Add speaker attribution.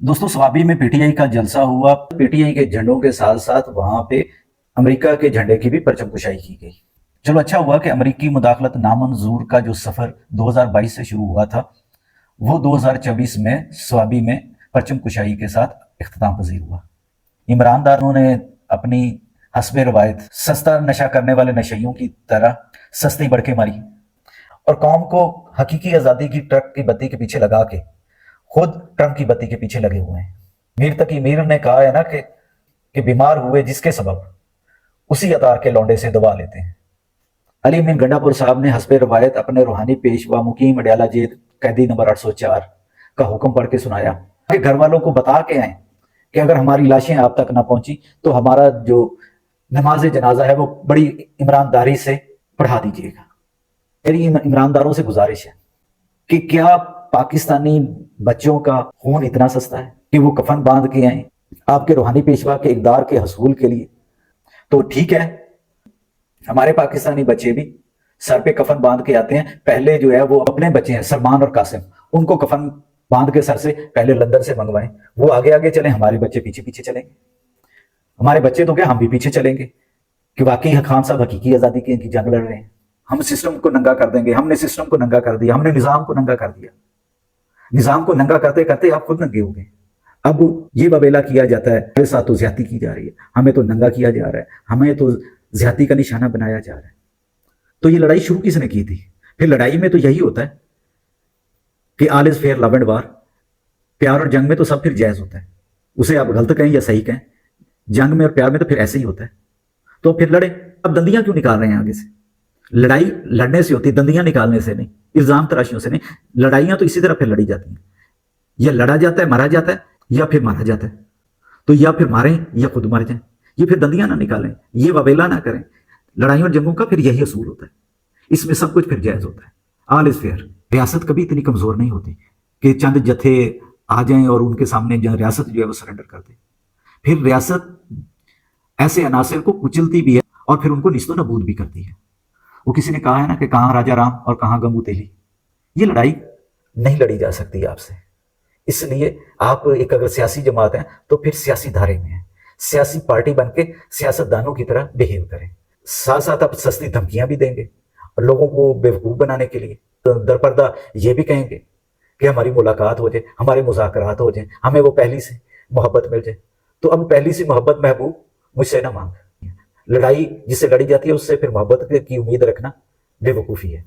Speaker 1: दोस्तों स्वाबी में पीटीआई का जलसा हुआ। पीटीआई के झंडों के साथ साथ वहां पे अमेरिका के झंडे की भी परचम कुशाई की गई। चलो अच्छा हुआ कि अमेरिकी मुदाखलत नामंजूर का जो सफर 2022 से शुरू हुआ था वो 2024 में स्वाबी में परचम कुशाई के साथ इख्तिताम पजीर हुआ। ईमानदारों ने अपनी हस्बे रवायत सस्ता नशा करने वाले नशइयों की तरह सस्ती बढ़के मारी और कौम को हकीकी आज़ादी की ट्रक की बत्ती के पीछे लगा के खुद ट्रंप की बत्ती के पीछे लगे हुए हैं। मीर तकी मीर ने कहा है ना कि बीमार हुए जिसके सबब उसी अतार के लौंडे से दवा लेते हैं। अली मीन गंडापुर साहब ने हस्बे रवायत अपने रूहानी पेशवा मुकीम अडयाला जेल कैदी नंबर 804 का हुक्म पढ़ के सुनाया कि घर वालों को बता के आए कि अगर हमारी लाशें आप तक ना पहुंची तो हमारा जो नमाज जनाजा है वो बड़ी ईमानदारी से पढ़ा दीजिएगा। मेरी ईमानदारों से गुजारिश है कि क्या पाकिस्तानी बच्चों का खून इतना सस्ता है कि वो कफन बांध के आए आपके रूहानी पेशवा के इकदार के हसूल के लिए? तो ठीक है, हमारे पाकिस्तानी बच्चे भी सर पे कफन बांध के आते हैं। पहले जो है वो अपने बच्चे हैं सलमान और कासिम, उनको कफन बांध के सर से पहले लंदन से मंगवाएं। वो आगे आगे चले, हमारे बच्चे पीछे पीछे चलेंगे। हमारे बच्चे तो क्या, हम भी पीछे चलेंगे कि वाकई खान साहब हकीकी आजादी की जंग लड़ रहे हैं। हम सिस्टम को नंगा कर देंगे। हमने सिस्टम को नंगा कर दिया, हमने निजाम को नंगा कर दिया। निजाम को नंगा करते करते आप खुद नंगे हो गए। अब ये बबेला किया जाता है मेरे साथ तो ज्यादती की जा रही है, हमें तो नंगा किया जा रहा है, हमें तो ज्यादती का निशाना बनाया जा रहा है। तो ये लड़ाई शुरू किसने की थी? फिर लड़ाई में तो यही होता है कि all is fair love and वार। प्यार और जंग में तो सब फिर जायज होता है, उसे आप गलत कहें या सही कहें, जंग में और प्यार में तो फिर ऐसे ही होता है। तो फिर लड़े। अब दंदियां क्यों निकाल रहे हैं आगे से? लड़ाई लड़ने से होती, दंदियां निकालने से नहीं, इल्जाम तराशियों से नहीं। लड़ाइयां तो इसी तरह फिर लड़ी जाती हैं, या लड़ा जाता है, मारा जाता है, या फिर मारा जाता है। तो या फिर मारें या खुद मर जाएं। ये फिर दंदियां ना निकालें, ये वबेला ना करें। लड़ाइयों और जंगों का फिर यही असूल होता है, इसमें सब कुछ फिर जायज होता है। All is fair. रियासत कभी इतनी कमजोर नहीं होती कि चंद जत्थे आ जाएं और उनके सामने रियासत जो है वो सरेंडर कर दे। फिर रियासत ऐसे अनासर को कुचलती भी है और फिर उनको निस्तो नबूद भी करती है। वो किसी ने कहा है ना कि कहाँ राजा राम और कहाँ गंगू तेली। ये लड़ाई नहीं लड़ी जा सकती आपसे। इसलिए आप एक अगर सियासी जमात है तो फिर सियासी धारे में है, सियासी पार्टी बन के सियासतदानों की तरह बिहेव करें। साथ साथ आप सस्ती धमकियां भी देंगे और लोगों को बेवकूफ बनाने के लिए तो दरपर्दा ये भी कहेंगे कि हमारी मुलाकात हो जाए, हमारे मुज़ाकरात हो जाए, हमें वो पहली से मोहब्बत मिल जाए। तो अब पहली सी मोहब्बत महबूब मुझसे ना मांग। लड़ाई जिससे लड़ी जाती है उससे फिर मोहब्बत की उम्मीद रखना बेवकूफ़ी है।